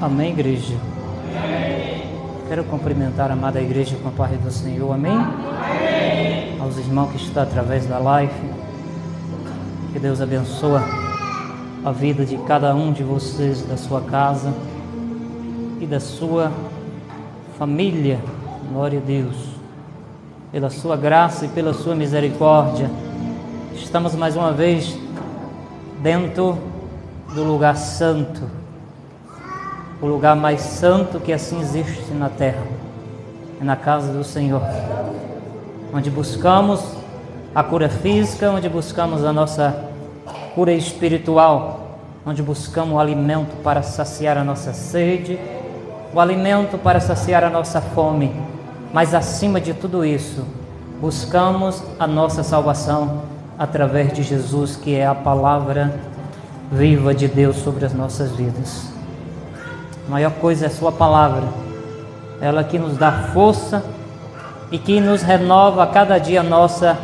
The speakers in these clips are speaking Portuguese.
Amém, igreja? Amém. Quero cumprimentar a amada igreja com a paz do Senhor. Amém? Amém. Aos irmãos que estão através da live, que Deus abençoe a vida de cada um de vocês, da sua casa e da sua família. Glória a Deus. Pela sua graça e pela sua misericórdia, estamos mais uma vez dentro do lugar santo, o lugar mais santo que assim existe na terra, é na casa do Senhor, onde buscamos a cura física, onde buscamos a nossa cura espiritual, onde buscamos o alimento para saciar a nossa sede, o alimento para saciar a nossa fome, mas acima de tudo isso, buscamos a nossa salvação através de Jesus, que é a palavra viva de Deus sobre as nossas vidas. A maior coisa é a sua palavra, ela que nos dá força e que nos renova a cada dia a nossa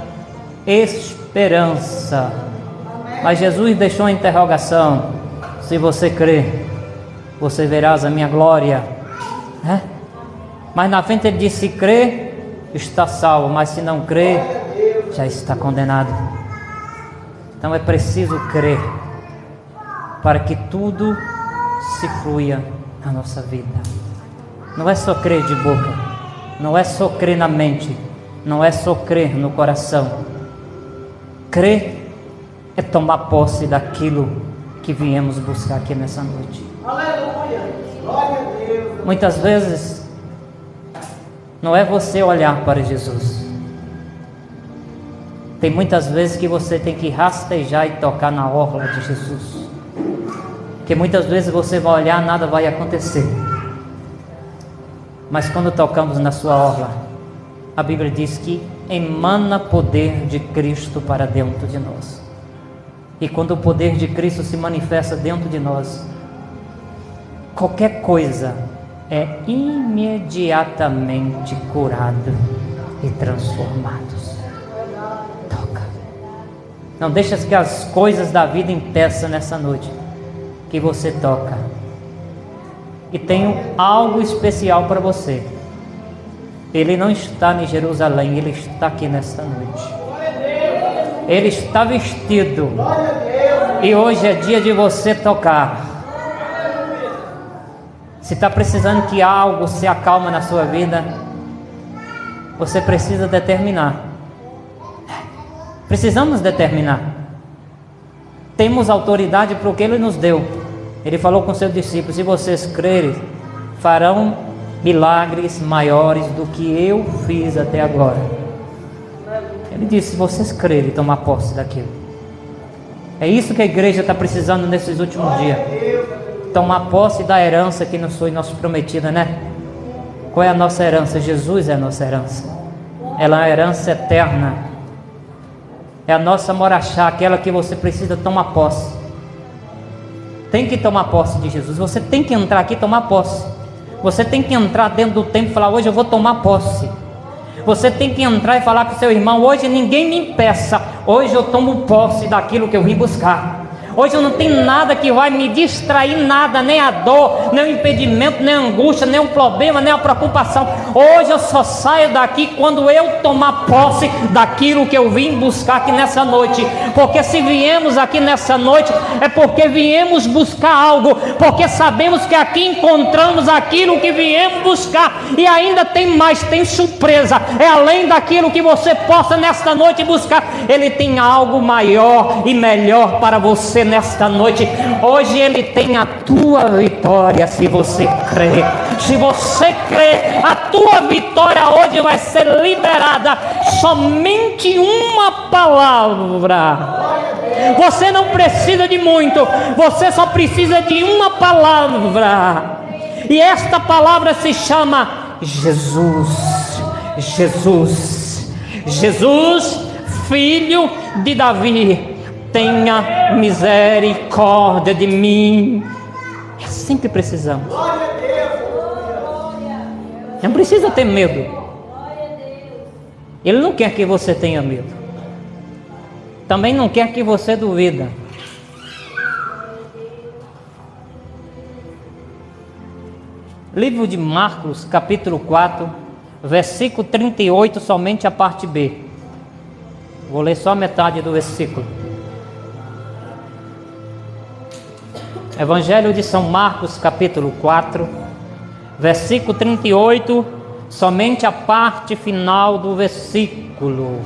esperança. Mas Jesus deixou uma interrogação: se você crer, você verás a minha glória. Mas na frente ele disse: se crer, está salvo, mas se não crer, já está condenado. Então é preciso crer para que tudo se flua na nossa vida. Não é só crer de boca, não é só crer na mente, não é só crer no coração. Crer é tomar posse daquilo que viemos buscar aqui nessa noite. Aleluia! Glória a Deus! Muitas vezes não é você olhar para Jesus. Tem muitas vezes que você tem que rastejar e tocar na orla de Jesus. Porque muitas vezes você vai olhar, nada vai acontecer. Mas quando tocamos na sua orla, a Bíblia diz que emana poder de Cristo para dentro de nós. E quando o poder de Cristo se manifesta dentro de nós, qualquer coisa é imediatamente curada e transformados. Toca. Não deixa que as coisas da vida impeçam nessa noite que você toca. E tenho algo especial para você. Ele não está em Jerusalém, ele está aqui nesta noite. Ele está vestido. E hoje é dia de você tocar. Se está precisando que algo se acalme na sua vida, você precisa determinar. Precisamos determinar. Temos autoridade para o que Ele nos deu. Ele falou com seus discípulos: se vocês crerem, farão milagres maiores do que eu fiz até agora. Ele disse: se vocês crerem, tomar posse daquilo. É isso que a igreja está precisando nesses últimos dias. Tomar posse da herança que nos foi nossa prometida, né? Qual é a nossa herança? Jesus é a nossa herança. Ela é uma herança eterna. É a nossa moraxá, aquela que você precisa tomar posse. Tem que tomar posse de Jesus. Você tem que entrar aqui e tomar posse. Você tem que entrar dentro do templo e falar: hoje eu vou tomar posse. Você tem que entrar e falar para o seu irmão: hoje ninguém me impeça. Hoje eu tomo posse daquilo que eu vim buscar. Hoje eu não tenho nada que vai me distrair, nada, nem a dor, nem o impedimento, nem a angústia, nem o problema, nem a preocupação. Hoje eu só saio daqui quando eu tomar posse daquilo que eu vim buscar aqui nessa noite. Porque se viemos aqui nessa noite, é porque viemos buscar algo, porque sabemos que aqui encontramos aquilo que viemos buscar. E ainda tem mais, tem surpresa. É além daquilo que você possa nesta noite buscar. Ele tem algo maior e melhor para você nesta noite. Hoje Ele tem a tua vitória, se você crê. Se você crê, a tua vitória hoje vai ser liberada. Somente uma palavra. Você não precisa de muito, você só precisa de uma palavra. E esta palavra se chama Jesus. Jesus. Jesus, filho de Davi, tenha misericórdia de mim. É assim que precisamos. Não precisa ter medo. Ele não quer que você tenha medo. Também não quer que você duvida. Livro de Marcos, capítulo 4, versículo 38, somente a parte B. Vou ler só a metade do versículo. Evangelho de São Marcos, capítulo 4, versículo 38, somente a parte final do versículo.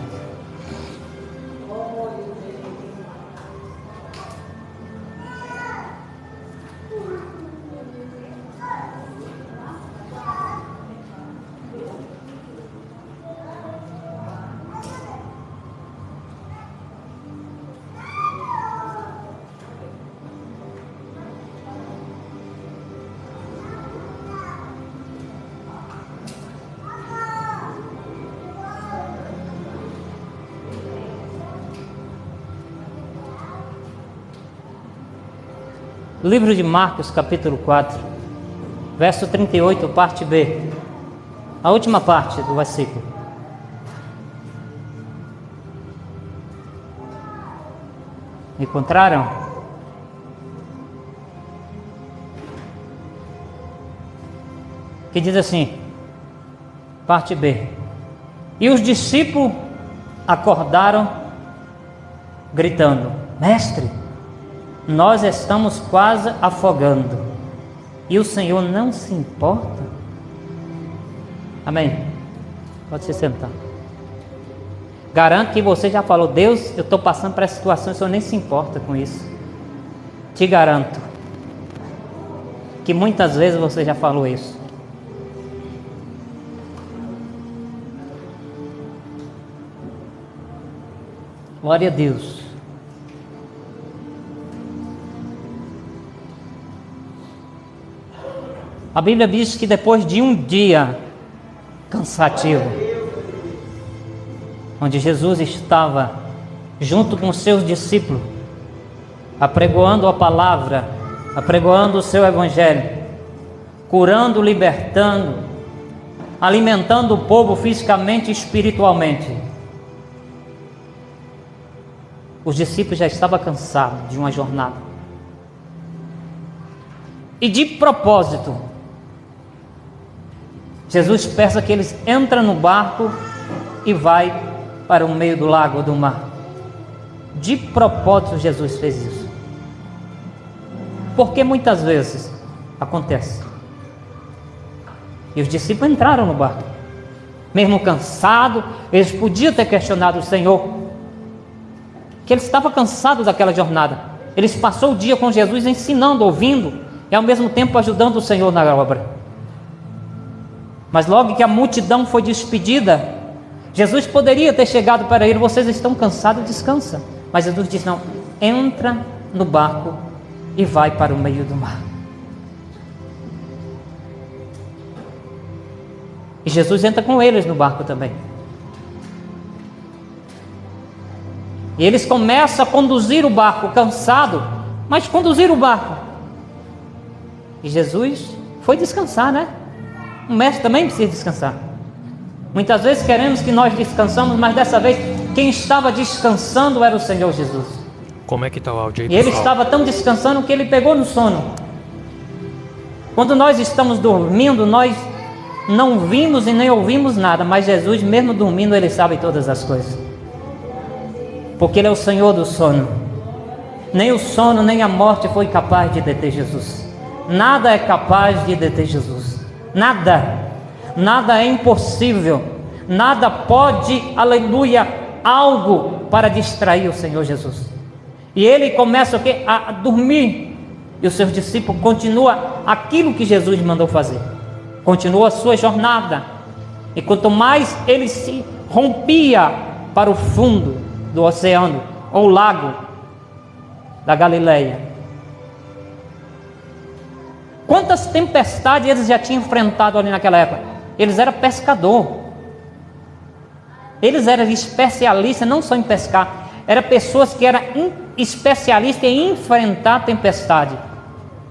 Livro de Marcos, capítulo 4, verso 38, parte B. A última parte do versículo. Encontraram? Que diz assim, parte B. E os discípulos acordaram, gritando: Mestre, nós estamos quase afogando, e o Senhor não se importa? Amém? Pode se sentar. Garanto que você já falou: Deus, eu estou passando por essa situação, o Senhor nem se importa com isso. Te garanto que muitas vezes você já falou isso. Glória a Deus. A Bíblia diz que depois de um dia cansativo, onde Jesus estava junto com os seus discípulos, apregoando a palavra, apregoando o seu evangelho, curando, libertando, alimentando o povo fisicamente e espiritualmente, os discípulos já estavam cansados de uma jornada. E de propósito, Jesus peça que eles entrem no barco e vai para o meio do lago ou do mar. De propósito Jesus fez isso. Porque muitas vezes acontece. E os discípulos entraram no barco. Mesmo cansados, eles podiam ter questionado o Senhor, que eles estavam cansados daquela jornada. Eles passaram o dia com Jesus ensinando, ouvindo, e ao mesmo tempo ajudando o Senhor na obra. Mas logo que a multidão foi despedida, Jesus poderia ter chegado para ele: vocês estão cansados, descansa. Mas Jesus disse: não, entra no barco e vai para o meio do mar. E Jesus entra com eles no barco também. E eles começam a conduzir o barco, cansado, mas conduzir o barco. E Jesus foi descansar, né? O mestre também precisa descansar. Muitas vezes queremos que nós descansamos, mas dessa vez quem estava descansando era o Senhor Jesus. Como é que está o áudio aí, E ele pessoal? estava tão descansando que ele pegou no sono. Quando nós estamos dormindo, nós não vimos e nem ouvimos nada, mas Jesus, mesmo dormindo, ele sabe todas as coisas, porque ele é o Senhor do sono. Nem o sono, nem a morte foi capaz de deter Jesus. Nada é capaz de deter Jesus. Nada é impossível, nada pode, aleluia, algo para distrair o Senhor Jesus. E ele começa a dormir, e os seus discípulos continuam aquilo que Jesus mandou fazer, continua a sua jornada. E quanto mais ele se rompia para o fundo do oceano, ou lago da Galileia, quantas tempestades eles já tinham enfrentado ali naquela época. Eles eram pescador, eles eram especialistas não só em pescar, eram pessoas que eram especialistas em enfrentar tempestade.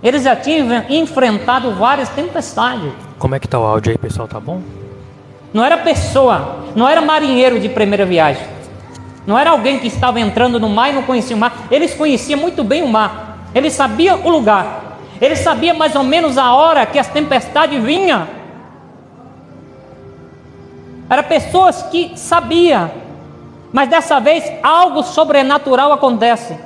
Eles já tinham enfrentado várias tempestades. Como é que está o áudio aí, pessoal? Tá bom? Não era pessoa, não era marinheiro de primeira viagem, não era alguém que estava entrando no mar e não conhecia o mar. Eles conheciam muito bem o mar, eles sabiam o lugar. Ele sabia mais ou menos a hora que as tempestades vinham. Eram pessoas que sabiam. Mas dessa vez algo sobrenatural acontece.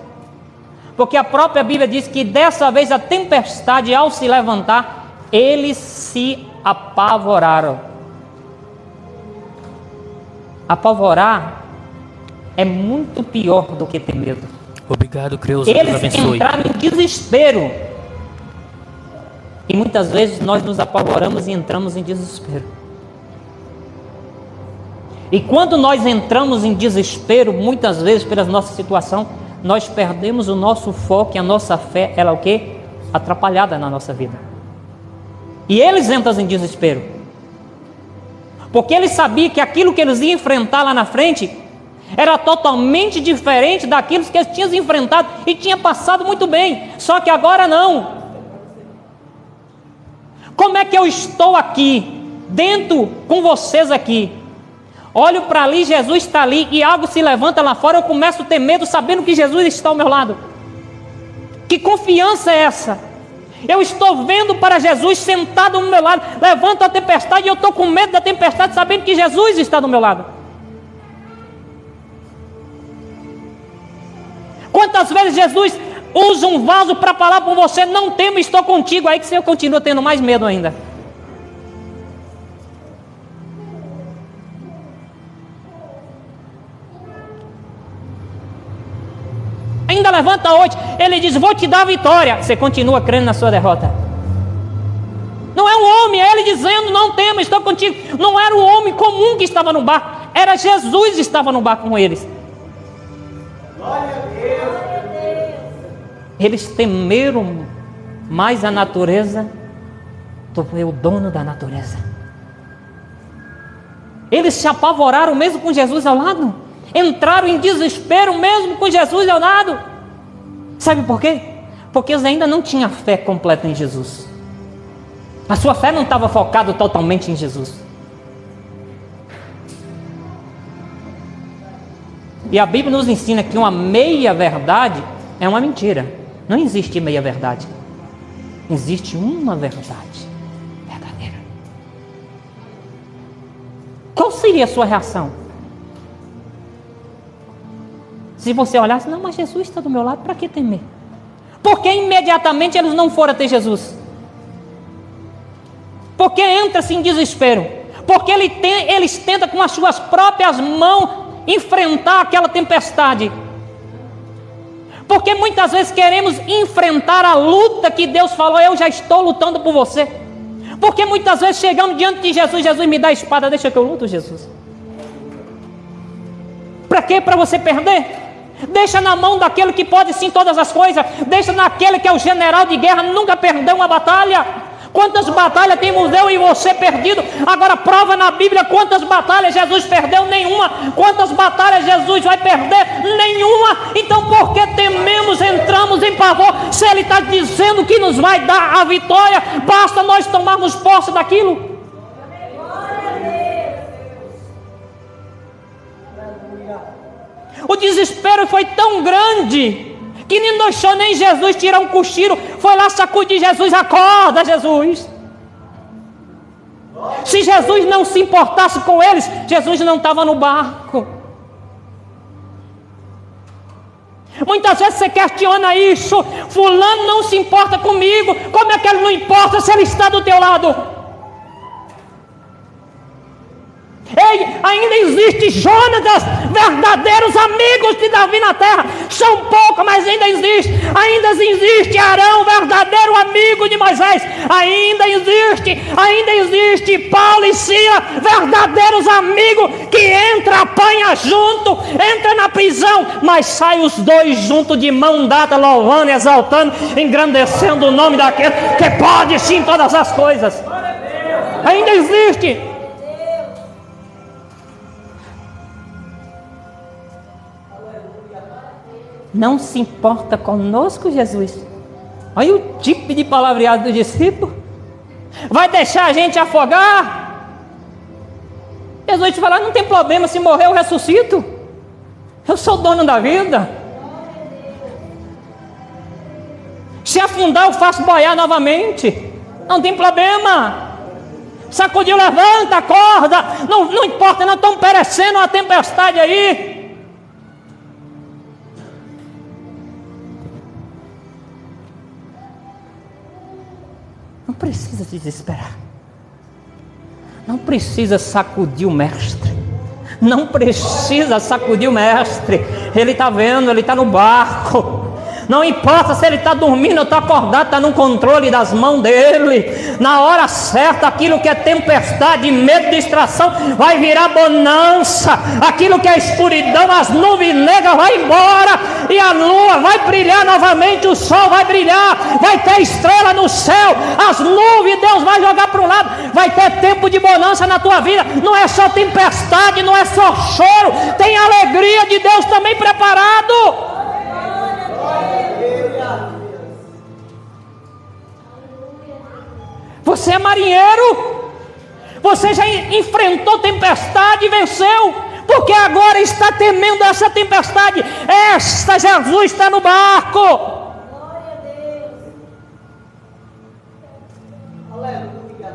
Porque a própria Bíblia diz que dessa vez a tempestade, ao se levantar, eles se apavoraram. Apavorar é muito pior do que ter medo. Obrigado, Creuza, Deus Eles abençoe. entraram em desespero. E muitas vezes nós nos apavoramos e entramos em desespero. E quando nós entramos em desespero, muitas vezes pela nossa situação, nós perdemos o nosso foco e a nossa fé, ela é o quê? Atrapalhada na nossa vida. E eles entram em desespero. Porque eles sabiam que aquilo que eles iam enfrentar lá na frente era totalmente diferente daquilo que eles tinham enfrentado e tinha passado muito bem. Só que agora não. Como é que eu estou aqui, dentro com vocês aqui? Olho para ali, Jesus está ali e algo se levanta lá fora, eu começo a ter medo sabendo que Jesus está ao meu lado. Que confiança é essa? Eu estou vendo para Jesus sentado ao meu lado, levanta a tempestade e eu estou com medo da tempestade sabendo que Jesus está do meu lado. Quantas vezes Jesus usa um vaso para falar com você, não temo, estou contigo, aí que você continua tendo mais medo ainda. Ainda levanta hoje, ele diz, vou te dar a vitória. Você continua crendo na sua derrota. Não é um homem, é ele dizendo, não tema, estou contigo. Não era um homem comum que estava no barco, era Jesus que estava no barco com eles. Glória a Deus. Eles temeram mais a natureza do que o dono da natureza. Eles se apavoraram mesmo com Jesus ao lado. Entraram em desespero mesmo com Jesus ao lado. Sabe por quê? Porque eles ainda não tinham fé completa em Jesus. A sua fé não estava focada totalmente em Jesus. E a Bíblia nos ensina que uma meia verdade é uma mentira. Não existe meia verdade. Existe uma verdade verdadeira. Qual seria a sua reação? Se você olhasse, não, mas Jesus está do meu lado, para que temer? Porque imediatamente eles não foram até Jesus. Porque entra-se em desespero. Porque eles tentam com as suas próprias mãos enfrentar aquela tempestade. Porque muitas vezes queremos enfrentar a luta que Deus falou, eu já estou lutando por você. Porque muitas vezes chegamos diante de Jesus, Jesus me dá a espada, deixa que eu luto, Jesus. Para quê? Para você perder? Deixa na mão daquele que pode sim todas as coisas. Deixa naquele que é o general de guerra, nunca perdeu uma batalha. Quantas batalhas temos eu e você perdido? Agora prova na Bíblia quantas batalhas Jesus perdeu? Nenhuma. Quantas batalhas Jesus vai perder? Nenhuma. Então por que tememos, entramos em pavor? Se Ele está dizendo que nos vai dar a vitória, basta nós tomarmos posse daquilo. O desespero foi tão grande que nem deixou nem Jesus tirar um cochilo. Foi lá sacudir Jesus, acorda Jesus. Se Jesus não se importasse com eles, Jesus não estava no barco. Muitas vezes você questiona isso, fulano não se importa comigo, como é que ele não importa se ele está do teu lado? Ei, ainda existe Jonatas, verdadeiros amigos de Davi na terra. São poucos, mas ainda existe. Ainda existe Arão, verdadeiro amigo de Moisés. Ainda existe Paulo e Silas, verdadeiros amigos que entra, apanha junto, entra na prisão, mas sai os dois juntos de mão dada, louvando, exaltando, engrandecendo o nome daquele que pode sim todas as coisas. Ainda existe. Não se importa conosco, Jesus. Olha o tipo de palavreado do discípulo. Vai deixar a gente afogar? Jesus te fala, não tem problema, se morrer eu ressuscito. Eu sou o dono da vida. Se afundar, eu faço boiar novamente. Não tem problema. Sacudiu, levanta, acorda. Não importa, nós estamos perecendo uma tempestade aí. Não precisa se desesperar. Não precisa sacudir o mestre. Não precisa sacudir o mestre. Ele está vendo, ele está no barco. Não importa se ele está dormindo ou está acordado, está no controle das mãos dele. Na hora certa, aquilo que é tempestade, medo, distração, vai virar bonança. Aquilo que é escuridão, as nuvens negras vai embora. E a lua vai brilhar novamente, o sol vai brilhar. Vai ter estrela no céu. As nuvens Deus vai jogar para um lado. Vai ter tempo de bonança na tua vida. Não é só tempestade, não é só choro. Tem alegria de Deus também preparado. Você é marinheiro, você já enfrentou tempestade e venceu, porque agora está temendo essa tempestade. Jesus está no barco. Glória a Deus. Aleluia.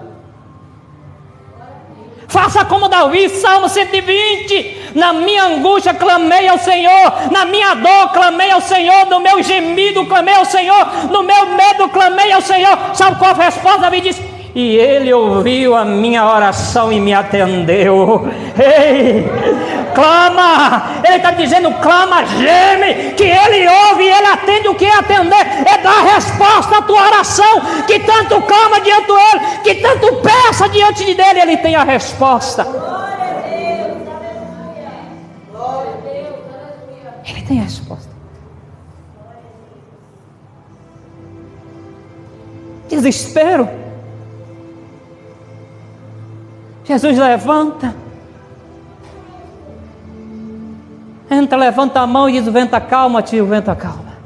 Faça como Davi, Salmo 120. Na minha angústia clamei ao Senhor, na minha dor clamei ao Senhor, no meu gemido clamei ao Senhor, no meu medo clamei ao Senhor. Sabe qual foi a resposta? Davi disse: e Ele ouviu a minha oração e me atendeu. Ei, clama. Ele está dizendo: clama, geme, que Ele ouve e Ele atende. O que é atender? É dar resposta à tua oração. Que tanto clama diante dele, que tanto peça diante dele, Ele tem a resposta. Ele tem a resposta. Desespero. Jesus levanta. Entra, levanta a mão e diz: o vento acalma, tio, o vento acalma.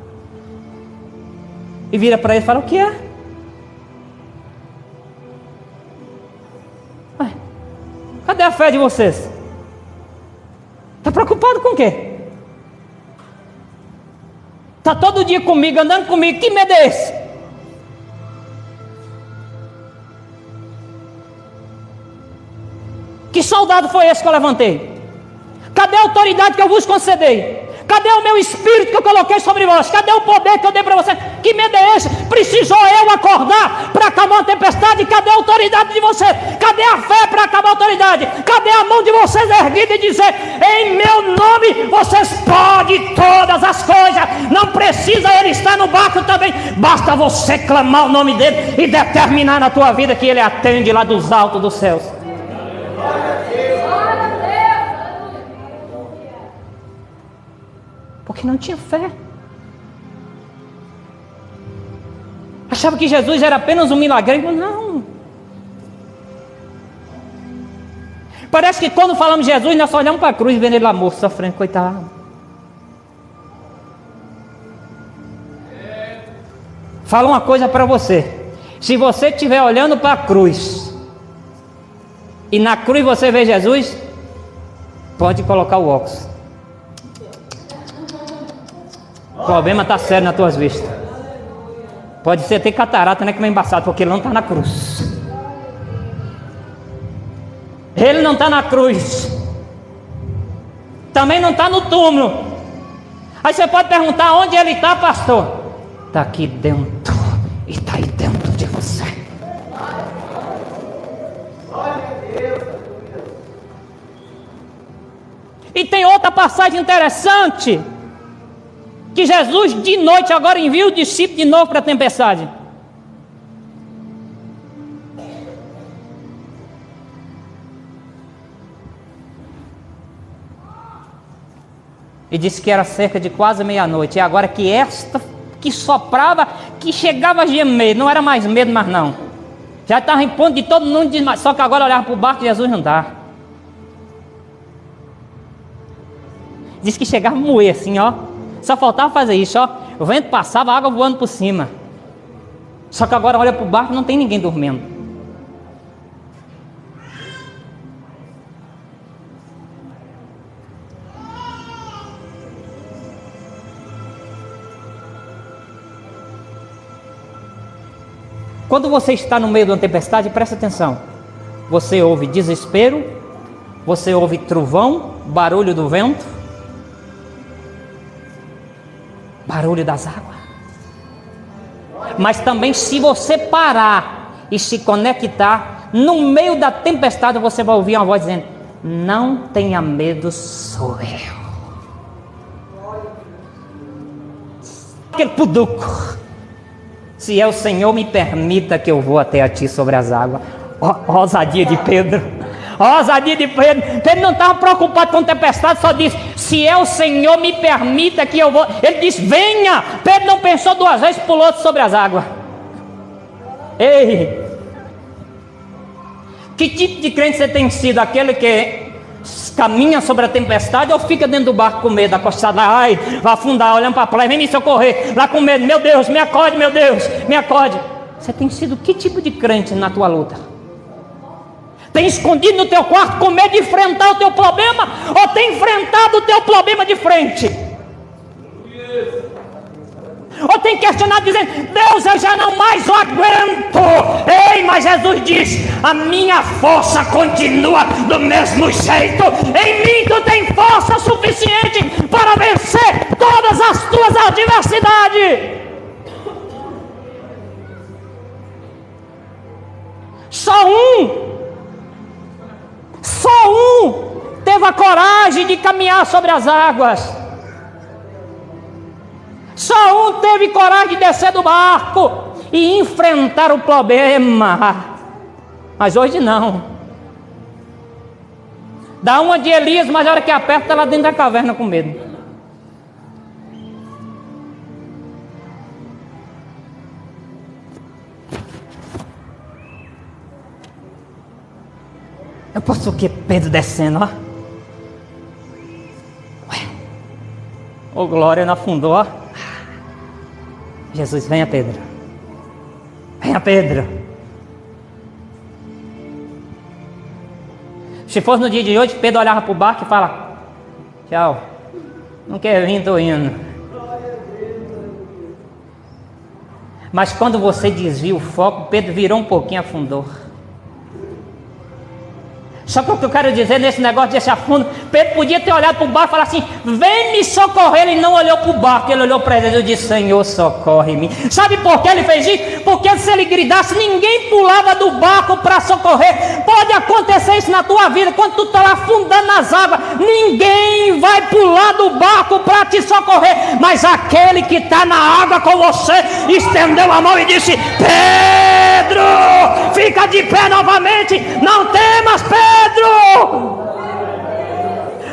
E vira para ele e fala: o que é? Ué, cadê a fé de vocês? Está preocupado com o quê? Está todo dia comigo, andando comigo, que medo é esse? Que soldado foi esse que eu levantei? Cadê a autoridade que eu vos concedei? Cadê o meu espírito que eu coloquei sobre vós? Cadê o poder que eu dei para você? Que medo é esse? Precisou eu acordar para acabar a tempestade? Cadê a autoridade de você? Cadê a fé para acabar a autoridade? Cadê a mão de vocês erguida e dizer: em meu nome vocês podem todas as coisas? Não precisa ele estar no barco também. Basta você clamar o nome dele e determinar na tua vida que ele atende lá dos altos dos céus. Porque não tinha fé. Achava que Jesus era apenas um milagreiro. Não. Parece que quando falamos de Jesus, nós só olhamos para a cruz, vendo ele lá morto, sofrendo, coitado. Fala uma coisa para você: se você estiver olhando para a cruz e na cruz você vê Jesus, pode colocar o óculos. O problema está sério nas tuas vistas. Pode ser ter catarata, né, que é embaçado, porque ele não está na cruz. Ele não está na cruz. Também não está no túmulo. Aí você pode perguntar: onde ele está, pastor? Está aqui dentro. E está aí dentro de você. E tem outra passagem interessante, que Jesus de noite agora envia o discípulo de novo para a tempestade. E disse que era cerca de quase meia-noite. E agora que esta que soprava, que chegava a gemer, não era mais medo, mas não. Já estava em ponto de todo mundo desmaiar. Só que agora olhava para o barco de Jesus não dá. Diz que chegava a moer assim, ó. Só faltava fazer isso, ó. O vento passava, a água voando por cima. Só que agora olha para o barco e não tem ninguém dormindo. Quando você está no meio de uma tempestade, presta atenção. Você ouve desespero, você ouve trovão, barulho do vento, barulho das águas. Mas também, se você parar e se conectar, no meio da tempestade você vai ouvir uma voz dizendo: não tenha medo, sou eu. Aquele puduco. Se é o Senhor, me permita que eu vou até a ti sobre as águas. Ousadia de Pedro. Ousadia de Pedro. Pedro não estava preocupado com tempestade, só disse: se é o Senhor, me permita que eu vou. Ele disse: venha. Pedro não pensou duas vezes, pulou sobre as águas. Ei! Que tipo de crente você tem sido? Aquele que caminha sobre a tempestade ou fica dentro do barco com medo, acostado lá, ai, vai afundar, olhando para a praia, vem me socorrer, lá com medo, meu Deus, me acorde, meu Deus, me acorde. Você tem sido que tipo de crente na tua luta? Tem escondido no teu quarto com medo de enfrentar o teu problema, ou tem enfrentado o teu problema de frente? Ou tem questionado dizendo: Deus, eu já não mais aguento. Ei, mas Jesus disse: a minha força continua do mesmo jeito. Em mim tu tem força suficiente para vencer todas as tuas adversidades. Só um teve a coragem de caminhar sobre as águas. Só um teve coragem de descer do barco e enfrentar o problema. Mas hoje não. Dá uma de Elias, mas a hora que aperta, está lá dentro da caverna com medo. Eu posso o que? Pedro descendo, ó. Ué. Ô, glória, não afundou, ó. Jesus, venha Pedro. Venha Pedro. Se fosse no dia de hoje, Pedro olhava para o barco e fala: tchau, não quer vir, estou indo. Mas quando você desvia o foco, Pedro virou um pouquinho e afundou. Só que o que eu quero dizer nesse negócio desse afundo, Pedro podia ter olhado para o barco e falar assim: vem me socorrer. Ele não olhou para o barco, ele olhou para ele e disse: Senhor, socorre-me. Sabe por que ele fez isso? Porque se ele gritasse, ninguém pulava do barco para socorrer. Pode acontecer isso na tua vida, quando tu está afundando nas águas, ninguém vai pular do barco para te socorrer, mas aquele que está na água com você estendeu a mão e disse: Pedro, fica de pé novamente, não temas, Pedro.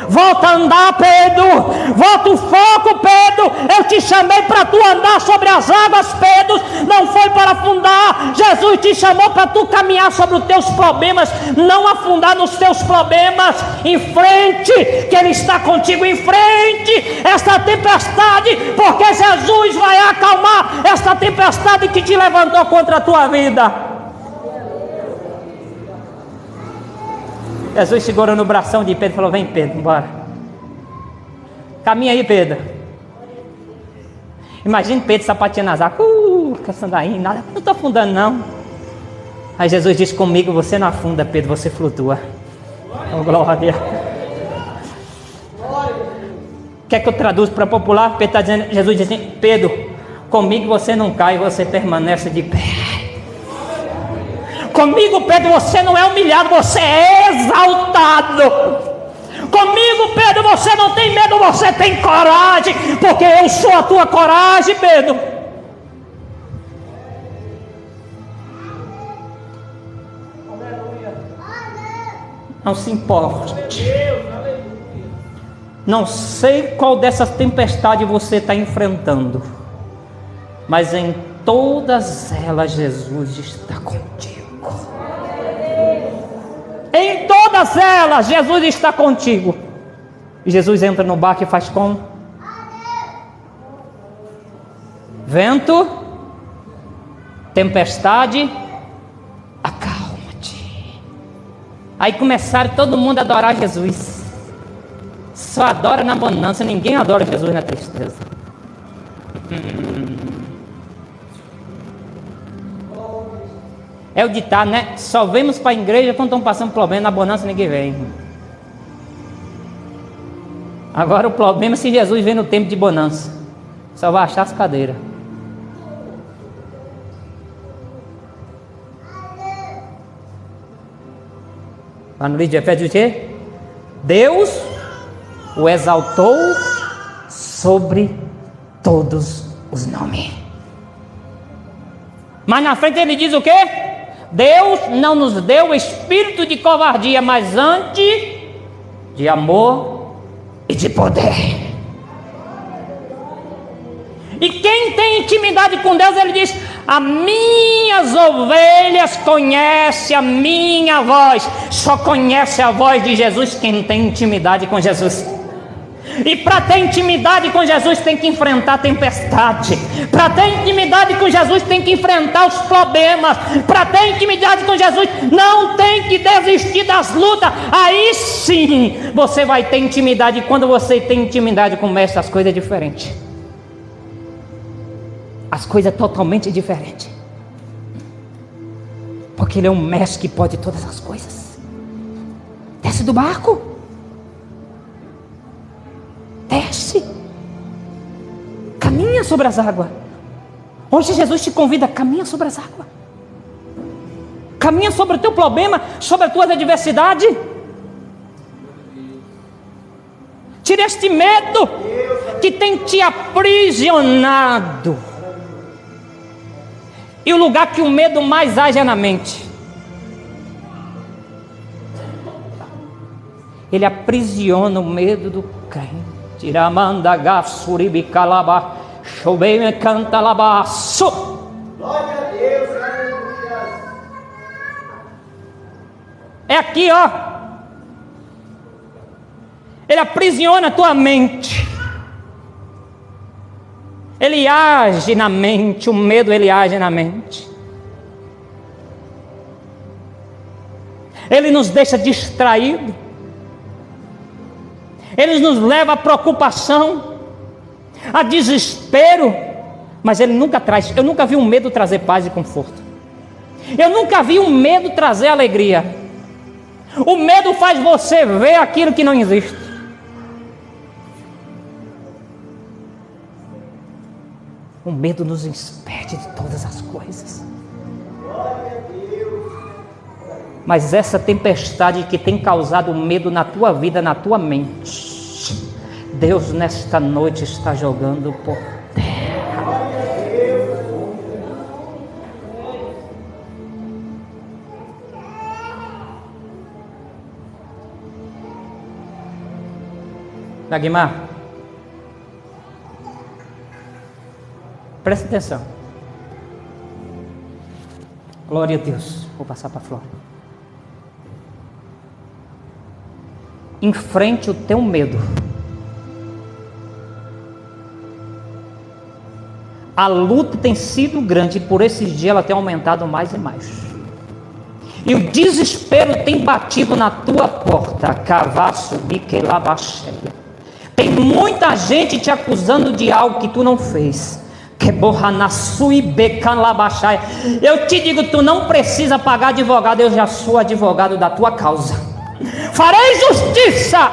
Volta a andar, Pedro. Volta o foco, Pedro. Eu te chamei para tu andar sobre as águas, Pedro. Não foi para afundar. Jesus te chamou para tu caminhar sobre os teus problemas, não afundar nos teus problemas. Em frente, que Ele está contigo. Em frente esta tempestade, porque Jesus vai acalmar esta tempestade que te levantou contra a tua vida. Jesus segurou no bração de Pedro e falou: vem Pedro, embora. Caminha aí, Pedro. Imagina Pedro sapateando nas águas. Caçando aí, nada, não estou afundando não. Aí Jesus disse: comigo você não afunda, Pedro, você flutua. Oh, glória. Quer que eu traduza para popular? Pedro está dizendo, Jesus diz assim: Pedro, comigo você não cai, você permanece de pé. Comigo, Pedro, você não é humilhado, você é exaltado. Comigo, Pedro, você não tem medo, você tem coragem, porque eu sou a tua coragem, Pedro. Não se importe. Não sei qual dessas tempestades você está enfrentando, mas em todas elas Jesus está contigo. Em todas elas Jesus está contigo. E Jesus entra no barco e faz como? Vento, tempestade, acalma-te. Aí começaram todo mundo a adorar Jesus. Só adora na bonança, ninguém adora Jesus na tristeza. É o ditado, né? Só vemos para a igreja quando estão passando problema, na bonança ninguém vem. Agora o problema é se Jesus vem no tempo de bonança. Só vai achar as cadeiras. Lá no livro de Efésios diz o quê? Deus o exaltou sobre todos os nomes. Mas na frente ele diz o quê? Deus não nos deu espírito de covardia, mas antes de amor e de poder. E quem tem intimidade com Deus, ele diz: as minhas ovelhas conhecem a minha voz. Só conhece a voz de Jesus quem tem intimidade com Jesus. E para ter intimidade com Jesus tem que enfrentar a tempestade. Para ter intimidade com Jesus tem que enfrentar os problemas. Para ter intimidade com Jesus não tem que desistir das lutas. Aí sim você vai ter intimidade. E quando você tem intimidade com o mestre, as coisas é diferentes. As coisas totalmente diferentes. Porque ele é um mestre que pode todas as coisas. Desce do barco. Desce. Caminha sobre as águas. Hoje Jesus te convida, caminha sobre as águas. Caminha sobre o teu problema, sobre as tuas adversidades. Tire este medo que tem te aprisionado. E o lugar que o medo mais age é na mente. Ele aprisiona o medo do crente. Tiramanda gassuribi calaba, chovei canta labaço. Glória a Deus, aleluia. É aqui, ó. Ele aprisiona a tua mente. Ele age na mente, o medo ele age na mente. Ele nos deixa distraídos. Ele nos leva à preocupação, a desespero. Mas ele nunca traz. Eu nunca vi um medo trazer paz e conforto. Eu nunca vi um medo trazer alegria. O medo faz você ver aquilo que não existe. O medo nos impede de todas as coisas. Mas essa tempestade que tem causado medo na tua vida, na tua mente, Deus nesta noite está jogando por terra. Dagmar, presta atenção. Glória a Deus. Vou passar para a Flora. Enfrente o teu medo. A luta tem sido grande e por esses dias ela tem aumentado mais e mais. E o desespero tem batido na tua porta. Cavaço, biquelabaxeia. Tem muita gente te acusando de algo que tu não fez. Eu te digo, tu não precisa pagar advogado, eu já sou advogado da tua causa. Farei justiça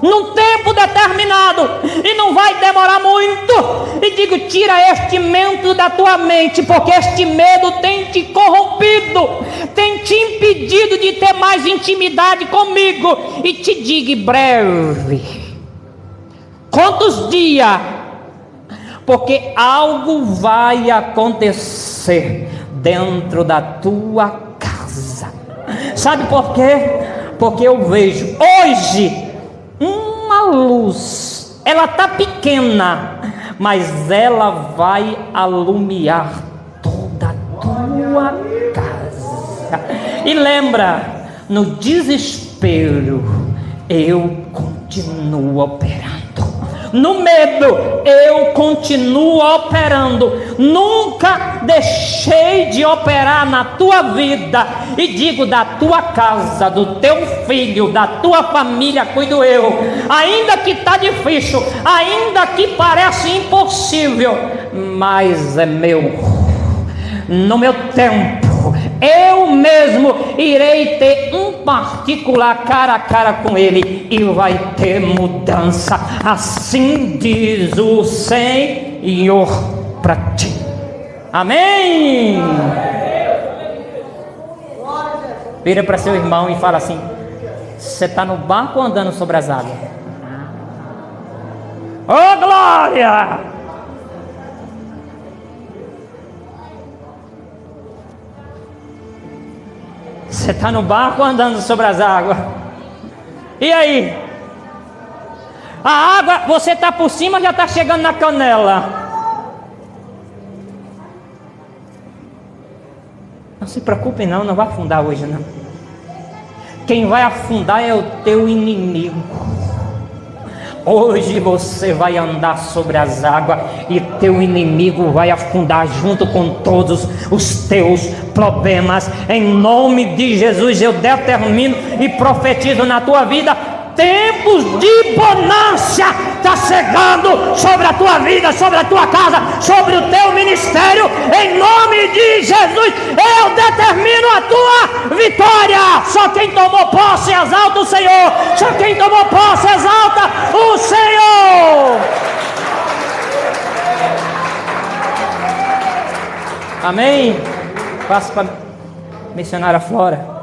num tempo determinado e não vai demorar muito. E digo, tira este medo da tua mente, porque este medo tem te corrompido, tem te impedido de ter mais intimidade comigo. E te digo, breve, quantos dias? Porque algo vai acontecer dentro da tua casa. Sabe por quê? Porque eu vejo hoje uma luz. Ela está pequena, mas ela vai alumiar toda a tua casa. E lembra, no desespero eu continuo operando. No medo, eu continuo operando. Nunca deixei de operar na tua vida. E digo, da tua casa, do teu filho, da tua família, cuido eu. Ainda que está difícil, ainda que parece impossível, mas é meu. No meu tempo, eu mesmo irei ter um particular cara a cara com ele e vai ter mudança. Assim diz o Senhor para ti. Amém. Vira para seu irmão e fala assim: você está no barco ou andando sobre as águas? Oh, glória! Você está no barco ou andando sobre as águas? E aí? A água, você está por cima, já está chegando na canela. Não se preocupe não, não vai afundar hoje não. Quem vai afundar é o teu inimigo. Hoje você vai andar sobre as águas e teu inimigo vai afundar junto com todos os teus problemas. Em nome de Jesus eu determino e profetizo na tua vida: tempos de bonança está chegando sobre a tua vida, sobre a tua casa, sobre o teu ministério. Em nome de Jesus eu determino a tua vitória. Só quem tomou posse exalta o Senhor. Só quem tomou posse exalta o Senhor. Amém. Passo para a missionária Flora.